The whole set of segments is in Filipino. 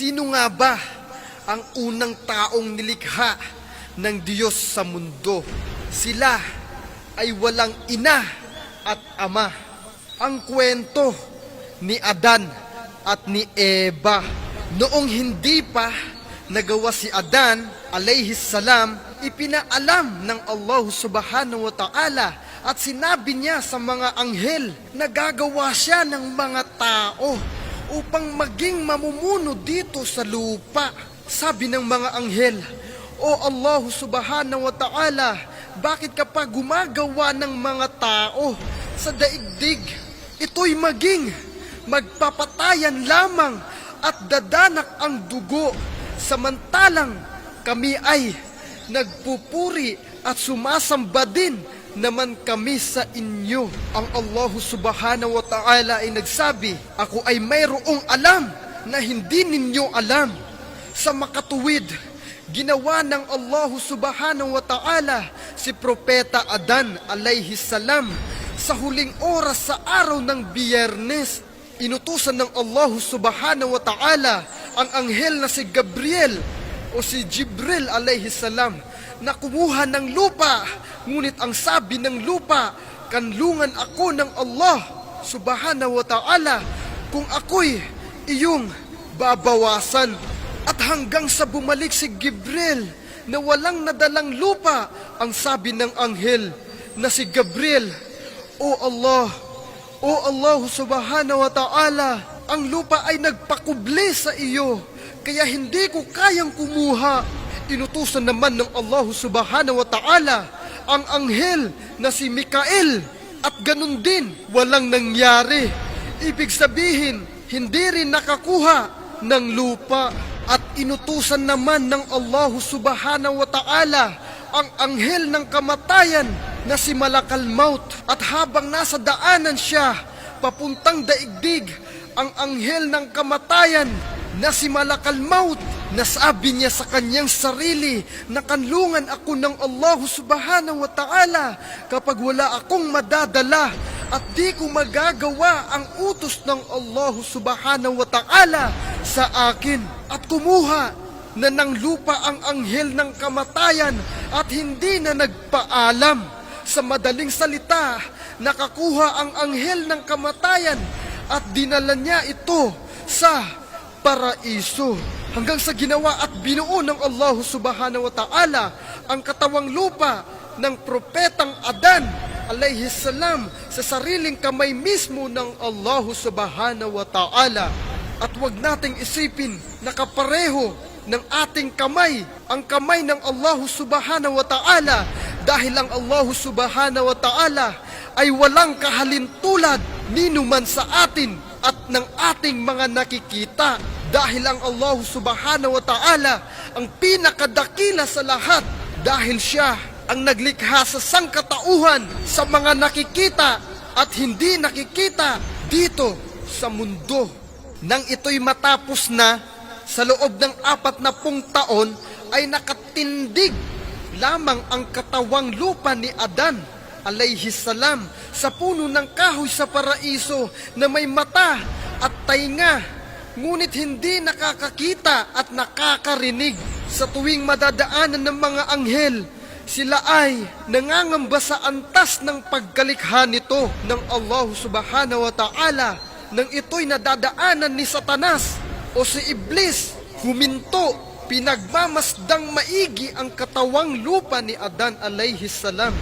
Sino nga ba ang unang taong nilikha ng Diyos sa mundo? Sila ay walang ina at ama. Ang kwento ni Adan at ni Eva. Noong hindi pa nagawa si Adan alayhis salam, ipinaalam ng Allah subhanahu wa ta'ala at sinabi niya sa mga anghel na gagawa siya ng mga tao upang maging mamumuno dito sa lupa. Sabi ng mga anghel, O Allah subhanahu wa ta'ala, bakit ka pa gumagawa ng mga tao sa daigdig? Ito'y magpapatayan lamang at dadanak ang dugo, samantalang kami ay nagpupuri at sumasamba din naman kami sa inyo. Ang Allah subhanahu wa ta'ala ay nagsabi, Ako ay mayroong alam na hindi ninyo alam. Sa makatuwid, ginawa ng Allah subhanahu wa ta'ala si Propeta Adan alayhis salam sa huling oras sa araw ng Biyernes. Inutusan ng Allah subhanahu wa ta'ala ang anghel na si Gabriel o si Jibril alayhis salam na kumuha ng lupa. Ngunit ang sabi ng lupa, kanlungan ako ng Allah subhanahu wa ta'ala kung ako'y iyong babawasan. At hanggang sa bumalik si Gabriel na walang nadalang lupa, ang sabi ng anghel na si Gabriel, O Allah subhanahu wa ta'ala, ang lupa ay nagpakubli sa iyo, kaya hindi ko kayang kumuha. Inutusan naman ng Allah subhanahu wa ta'ala ang anghel na si Mikael, at ganun din, walang nangyari. Ibig sabihin, hindi rin nakakuha ng lupa. At inutusan naman ng Allah subhanahu wa ta'ala ang anghel ng kamatayan na si Malakal Maut. At habang nasa daanan siya papuntang daigdig, ang anghel ng kamatayan na si Malakal Maut, nasabi niya sa kanyang sarili na kanlungan ako ng Allah subhanahu wa ta'ala kapag wala akong madadala at di ko magagawa ang utos ng Allah subhanahu wa ta'ala sa akin. At kumuha na ng lupa ang anghel ng kamatayan at hindi na nagpaalam. Sa madaling salita, nakakuha ang anghel ng kamatayan at dinala niya ito sa paraiso. Hanggang sa ginawa at binuo ng Allah subhanahu wa ta'ala ang katawang lupa ng propetang Adan alayhis salam sa sariling kamay mismo ng Allah subhanahu wa ta'ala. At wag nating isipin na kapareho ng ating kamay ang kamay ng Allah subhanahu wa ta'ala, dahil ang Allah subhanahu wa ta'ala ay walang kahalintulad ninuman sa atin at ng ating mga nakikita. Dahil ang Allah subhanahu wa ta'ala ang pinakadakila sa lahat, dahil siya ang naglikha sa sangkatauhan sa mga nakikita at hindi nakikita dito sa mundo. Nang ito'y matapos na, sa loob ng 40 taon ay nakatindig lamang ang katawang lupa ni Adan alayhis salam sa puno ng kahoy sa paraiso na may mata at tainga, ngunit hindi nakakakita at nakakarinig. Sa tuwing madadaanan ng mga anghel, sila ay nangangamba sa antas ng pagkalikha nito ng Allah subhanahu wa ta'ala. Nang ito'y nadadaanan ni Satanas o si Iblis, huminto, pinagmamasdang maigi ang katawang lupa ni Adan alayhis salam.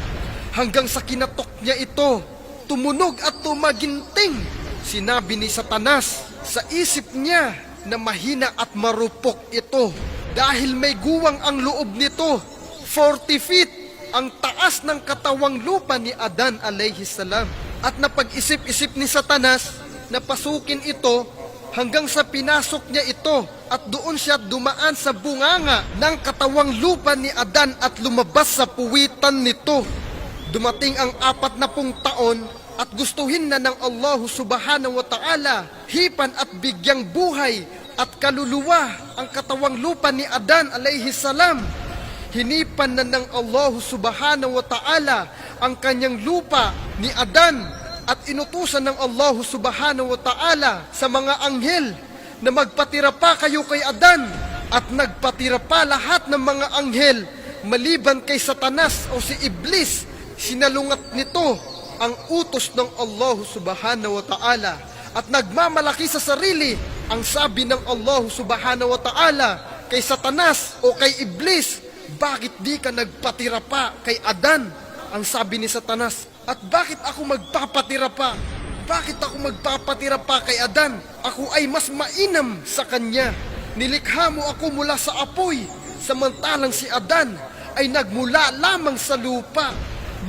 Hanggang sa kinatok niya ito, tumunog at tumaginting. Sinabi ni Satanas sa isip niya na mahina at marupok ito, dahil may guwang ang loob nito. 40 feet ang taas ng katawang lupa ni Adan alayhis salam. At napag-isip-isip ni Satanas na pasukin ito hanggang sa pinasok niya ito, at doon siya dumaan sa bunganga ng katawang lupa ni Adan at lumabas sa puwitan nito. Dumating ang 40 taon at gustuhin na ng Allah subhanahu wa ta'ala hipan at bigyang buhay at kaluluwa ang katawang lupa ni Adan alayhis salam. Hinipan na ng Allah subhanahu wa ta'ala ang kanyang lupa ni Adan at inutusan ng Allah subhanahu wa ta'ala sa mga anghel na magpatira pa kayo kay Adan at nagpatira pa lahat ng mga anghel maliban kay Satanas o si Iblis. Sinalungat nito ang utos ng Allah subhanahu wa ta'ala at nagmamalaki sa sarili. Ang sabi ng Allah subhanahu wa ta'ala kay Satanas o kay Iblis, bakit di ka nagpatira pa kay Adan? Ang sabi ni Satanas, at bakit ako magpapatira pa? Bakit ako magpapatira pa kay Adan? Ako ay mas mainam sa kanya. Nilikha mo ako mula sa apoy, samantalang si Adan ay nagmula lamang sa lupa.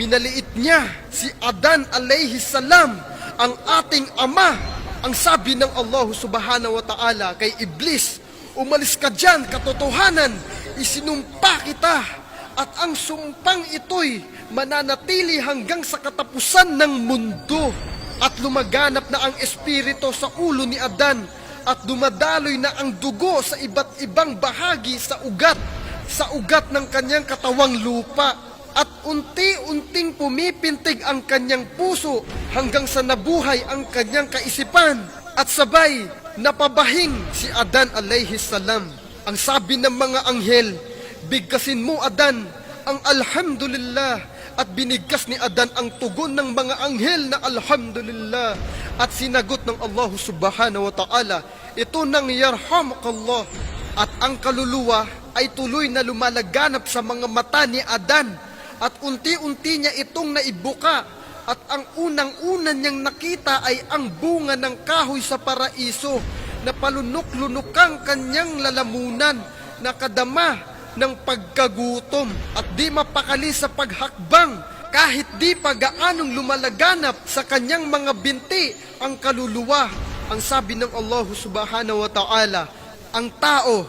Minaliit niya si Adan alayhi salam, ang ating ama. Ang sabi ng Allah subhanahu wa ta'ala kay Iblis, umalis ka dyan, katotohanan, isinumpa kita, at ang sumpang ito'y mananatili hanggang sa katapusan ng mundo. At lumaganap na ang espiritu sa ulo ni Adan, at dumadaloy na ang dugo sa iba't ibang bahagi sa ugat ng kanyang katawang lupa. At unti-unting pumipintig ang kanyang puso hanggang sa nabuhay ang kanyang kaisipan. At sabay, napabahing si Adan alayhi salam. Ang sabi ng mga anghel, bigkasin mo Adan ang alhamdulillah. At binigkas ni Adan ang tugon ng mga anghel na alhamdulillah. At sinagot ng Allah subhanahu wa ta'ala, ito nang yarhamukallah. At ang kaluluwa ay tuloy na lumalaganap sa mga mata ni Adan. At unti-unti niya itong naibuka. At ang unang-una niyang nakita ay ang bunga ng kahoy sa paraiso, na palunok-lunokang kanyang lalamunan, nakadama ng pagkagutom at di mapakali sa paghakbang, kahit di pa gaanong lumalaganap sa kanyang mga binti ang kaluluwa. Ang sabi ng Allah subhanahu wa ta'ala, ang tao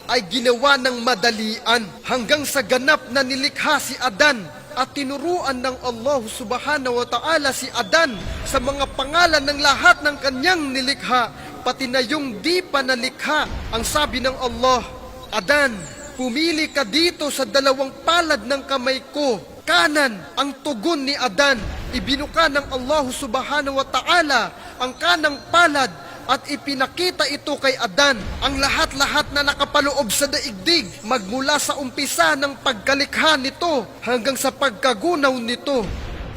ay ginawa ng madalian hanggang sa ganap na nilikha si Adan, at tinuruan ng Allah subhanahu wa ta'ala si Adan sa mga pangalan ng lahat ng kanyang nilikha, pati na yung di pa nalikha. Ang sabi ng Allah, Adan, pumili ka dito sa dalawang palad ng kamay ko. Kanan ang tugon ni Adan. Ibinuka ng Allah subhanahu wa ta'ala ang kanang palad at ipinakita ito kay Adan. Ang lahat-lahat na nakapaloob sa daigdig, magmula sa umpisa ng pagkalikha nito hanggang sa pagkagunaw nito.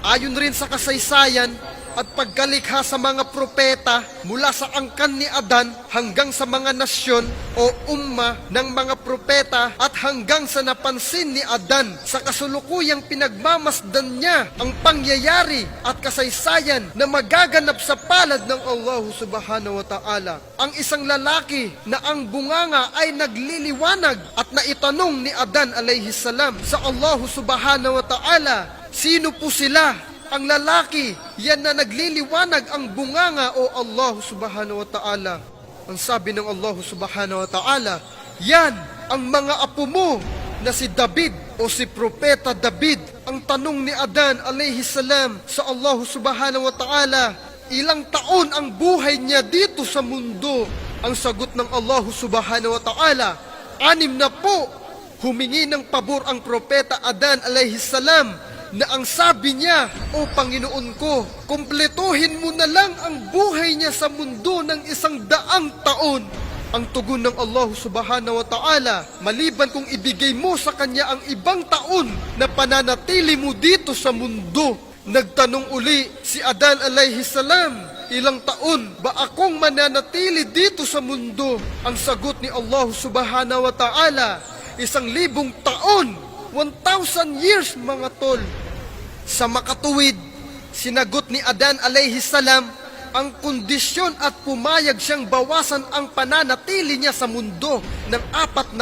Ayon rin sa kasaysayan at pagkalikha sa mga propeta, mula sa angkan ni Adan hanggang sa mga nasyon o umma ng mga propeta, at hanggang sa napansin ni Adan sa kasulukuyang pinagmamasdan niya ang pangyayari at kasaysayan na magaganap sa palad ng Allah subhanahu wa ta'ala. Ang isang lalaki na ang bunganga ay nagliliwanag, at naitanong ni Adan alayhi salam sa Allah subhanahu wa ta'ala, sino po sila? Ang lalaki, yan na nagliliwanag ang bunganga o Allah subhanahu wa ta'ala. Ang sabi ng Allah subhanahu wa ta'ala, yan ang mga apo mo na si David o si Propeta David. Ang tanong ni Adan alayhi salam sa Allah subhanahu wa ta'ala, ilang taon ang buhay niya dito sa mundo? Ang sagot ng Allah subhanahu wa ta'ala, 6 na po. Humingi ng pabor ang Propeta Adan alayhi salam, na ang sabi niya, o Panginoon ko, kumpletuhin mo na lang ang buhay niya sa mundo ng 100 taon. Ang tugon ng Allah subhanahu wa ta'ala, maliban kung ibigay mo sa kanya ang ibang taon na pananatili mo dito sa mundo. Nagtanong uli si Adan alayhi salam, ilang taon ba akong mananatili dito sa mundo? Ang sagot ni Allah subhanahu wa ta'ala, 1,000 taon. 1,000 years mga tol. Sa makatuwid, sinagot ni Adan alayhi salam ang kondisyon at pumayag siyang bawasan ang pananatili niya sa mundo ng 40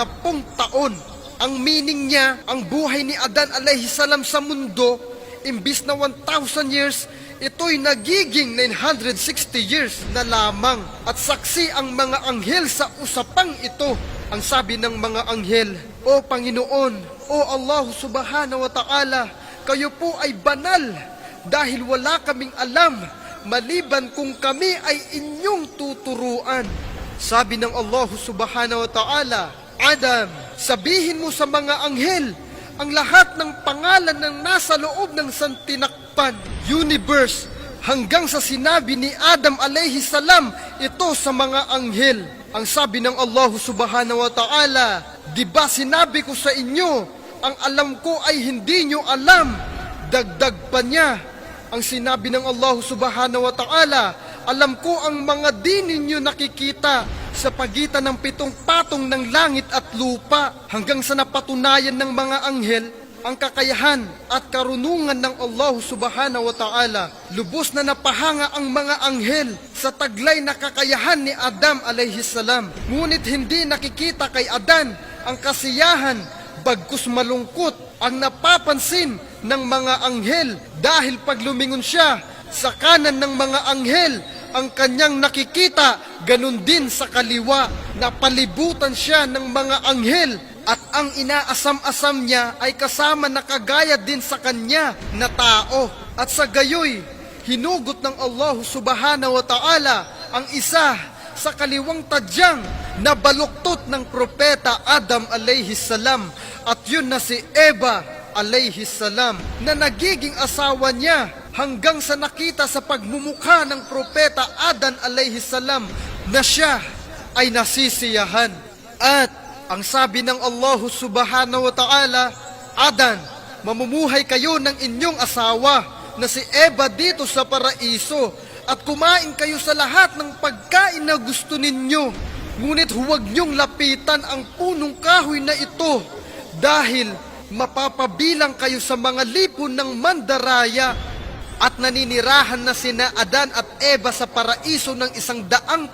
taon. Ang meaning niya, ang buhay ni Adan alayhi salam sa mundo, imbis na 1,000 years, ito'y nagiging 960 years na lamang. At saksi ang mga anghel sa usapang ito. Ang sabi ng mga anghel, O Panginoon, O Allah subhanahu wa ta'ala, kayo po ay banal dahil wala kaming alam maliban kung kami ay inyong tuturuan. Sabi ng Allah subhanahu wa ta'ala, Adam, sabihin mo sa mga anghel ang lahat ng pangalan ng nasa loob ng santinakpan, universe, hanggang sa sinabi ni Adam alayhi salam ito sa mga anghel. Ang sabi ng Allah subhanahu wa ta'ala, di ba sinabi ko sa inyo, ang alam ko ay hindi nyo alam. Dagdag pa niya, ang sinabi ng Allah subhanahu wa ta'ala, alam ko ang mga di ninyo nakikita sa pagitan ng 7 patong ng langit at lupa, hanggang sa napatunayan ng mga anghel ang kakayahan at karunungan ng Allah subhanahu wa ta'ala. Lubos na napahanga ang mga anghel sa taglay na kakayahan ni Adam alayhi salam. Ngunit hindi nakikita kay Adan ang kasiyahan, bagkus malungkot ang napapansin ng mga anghel, dahil pag lumingon siya sa kanan ng mga anghel, ang kanyang nakikita, ganun din sa kaliwa. Napalibutan siya ng mga anghel, at ang inaasam-asam niya ay kasama na kagaya din sa kanya na tao. At sa gayoy, hinugot ng Allah subhanahu wa ta'ala ang isa sa kaliwang tadyang na baluktot ng propeta Adam alayhi salam, at yun na si Eva alayhi salam, na nagiging asawa niya, hanggang sa nakita sa pagmumukha ng propeta Adan alayhi salam na siya ay nasisiyahan. At ang sabi ng Allah subhanahu wa ta'ala, Adan, mamumuhay kayo ng inyong asawa na si Eva dito sa paraiso, at kumain kayo sa lahat ng pagkain na gusto ninyo. Ngunit huwag niyong lapitan ang punong kahoy na ito, dahil mapapabilang kayo sa mga lipon ng mandaraya. At naninirahan na sina Adan at Eva sa paraiso ng 130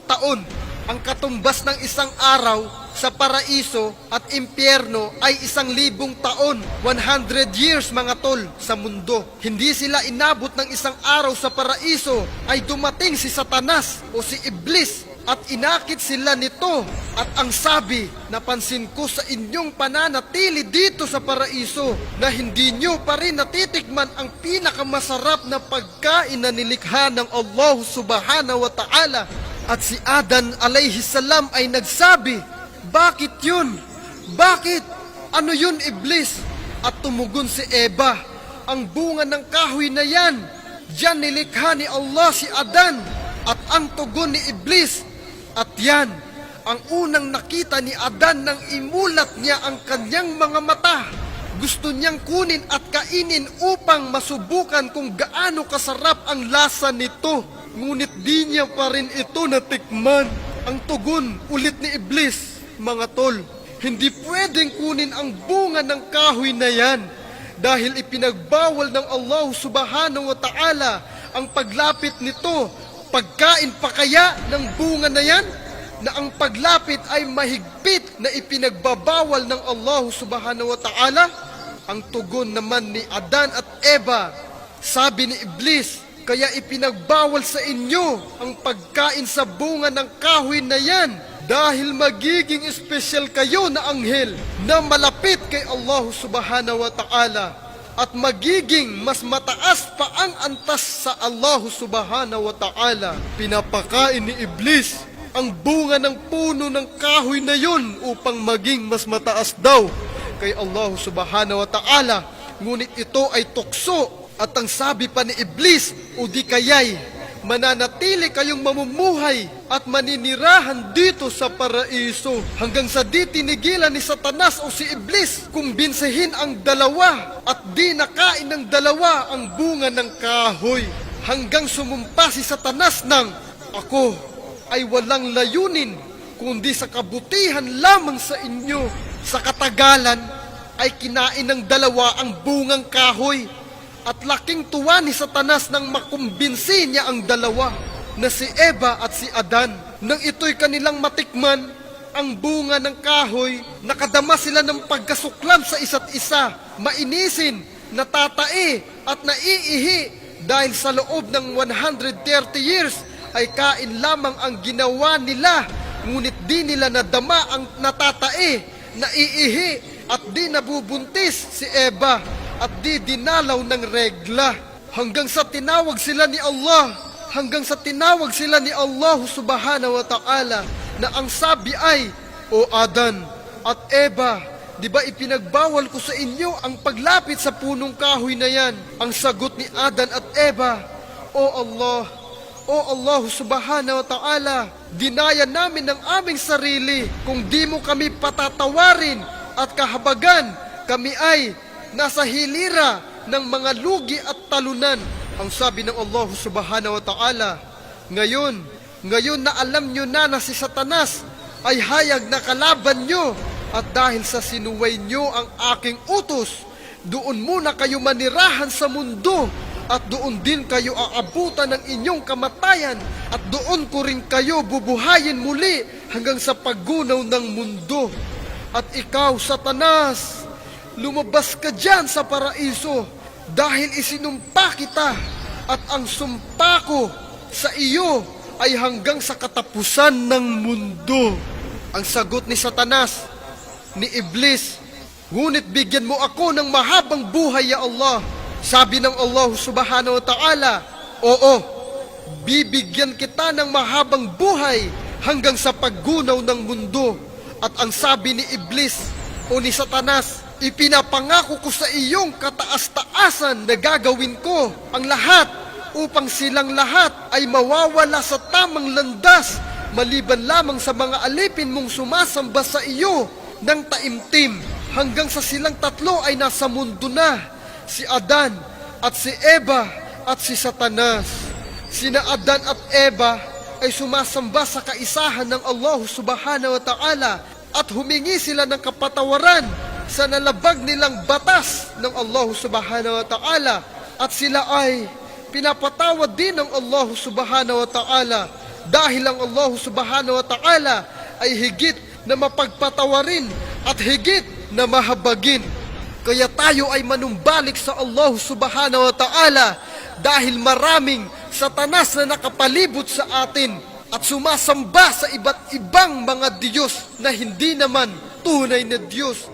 taon. Ang katumbas ng isang araw sa paraiso at impyerno ay 1,000 taon, 100 years mga tol, sa mundo. Hindi sila inabot ng isang araw sa paraiso ay dumating si Satanas o si Iblis at inakit sila nito. At ang sabi, napansin ko sa inyong pananatili dito sa paraiso na hindi nyo pa rin natitikman ang pinakamasarap na pagkain na nilikha ng Allah subhanahu wa ta'ala. At si Adan alayhi salam ay nagsabi, bakit yun? Bakit? Ano yun, Iblis? At tumugon si Eva, ang bunga ng kahoy na yan, diyan nilikha ni Allah si Adan. At ang tugon ni Iblis, at yan, ang unang nakita ni Adan nang imulat niya ang kanyang mga mata. Gusto niyang kunin at kainin upang masubukan kung gaano kasarap ang lasa nito. Ngunit di niya pa rin ito natikman. Ang tugon ulit ni Iblis, mga tol, hindi pwedeng kunin ang bunga ng kahoy na yan, dahil ipinagbawal ng Allah subhanahu wa ta'ala ang paglapit nito. Pagkain pa kaya ng bunga na yan, na ang paglapit ay mahigpit na ipinagbabawal ng Allah subhanahu wa ta'ala? Ang tugon naman ni Adan at Eva, sabi ni Iblis, kaya ipinagbawal sa inyo ang pagkain sa bunga ng kahoy na yan, dahil magiging espesyal kayo na anghel na malapit kay Allah subhanahu wa ta'ala, at magiging mas mataas pa ang antas sa Allah subhanahu wa ta'ala. Pinapakain ni Iblis ang bunga ng puno ng kahoy na yon upang maging mas mataas daw kay Allah subhanahu wa ta'ala. Ngunit ito ay tukso. At ang sabi pa ni Iblis, o di kaya'y mananatili kayong mamumuhay at maninirahan dito sa paraiso, hanggang sa di tinigilan ni Satanas o si Iblis kumbinsihin ang dalawa at di nakain ng dalawa ang bunga ng kahoy, hanggang sumumpa si Satanas ng, ako ay walang layunin kundi sa kabutihan lamang sa inyo. Sa katagalan ay kinain ng dalawa ang bungang kahoy, at laking tuwa ni Satanas nang makumbinsi niya ang dalawa na si Eva at si Adan. Nang ito'y kanilang matikman ang bunga ng kahoy, nakadama sila ng pagkasuklam sa isa't isa, mainisin, natatae at naiihi, dahil sa loob ng 130 years ay kain lamang ang ginawa nila. Ngunit di nila nadama ang natatae, naiihi at di nabubuntis si Eva, at di dinalaw ng regla, hanggang sa tinawag sila ni Allah, subhanahu wa ta'ala, na ang sabi ay, o Adan at Eva, di ba ipinagbawal ko sa inyo ang paglapit sa punong kahoy na yan? Ang sagot ni Adan at Eva, O Allah, O Allah subhanahu wa ta'ala, dinaya namin ng aming sarili. Kung di mo kami patatawarin at kahabagan, kami ay nasa hilira ng mga lugi at talunan. Ang sabi ng Allah subhanahu wa ta'ala, ngayon na alam nyo na si Satanas ay hayag na kalaban nyo, at dahil sa sinuway nyo ang aking utos, doon muna kayo manirahan sa mundo, at doon din kayo aabutan ng inyong kamatayan, at doon ko rin kayo bubuhayin muli hanggang sa paggunaw ng mundo. At ikaw, Satanas, lumabas ka dyan sa paraiso dahil isinumpa kita, at ang sumpa ko sa iyo ay hanggang sa katapusan ng mundo. Ang sagot ni Satanas, ni Iblis, ngunit bigyan mo ako ng mahabang buhay, ya Allah. Sabi ng Allah subhanahu wa ta'ala, oo, bibigyan kita ng mahabang buhay hanggang sa paggunaw ng mundo. At ang sabi ni Iblis o ni Satanas, ipinapangako ko sa iyong kataas-taasan na gagawin ko ang lahat upang silang lahat ay mawawala sa tamang landas, maliban lamang sa mga alipin mong sumasamba sa iyo ng taimtim, hanggang sa silang tatlo ay nasa mundo na, si Adan at si Eva at si Satanas. Sina Adan at Eva ay sumasamba sa kaisahan ng Allah subhanahu wa ta'ala, at humingi sila ng kapatawaran sa nalabag nilang batas ng Allah subhanahu wa ta'ala, at sila ay pinapatawad din ng Allah subhanahu wa ta'ala, dahil ang Allah subhanahu wa ta'ala ay higit na mapagpatawarin at higit na mahabagin. Kaya tayo ay manumbalik sa Allah subhanahu wa ta'ala, dahil maraming Satanas na nakapalibot sa atin at sumasamba sa iba't ibang mga Diyos na hindi naman tunay na Diyos.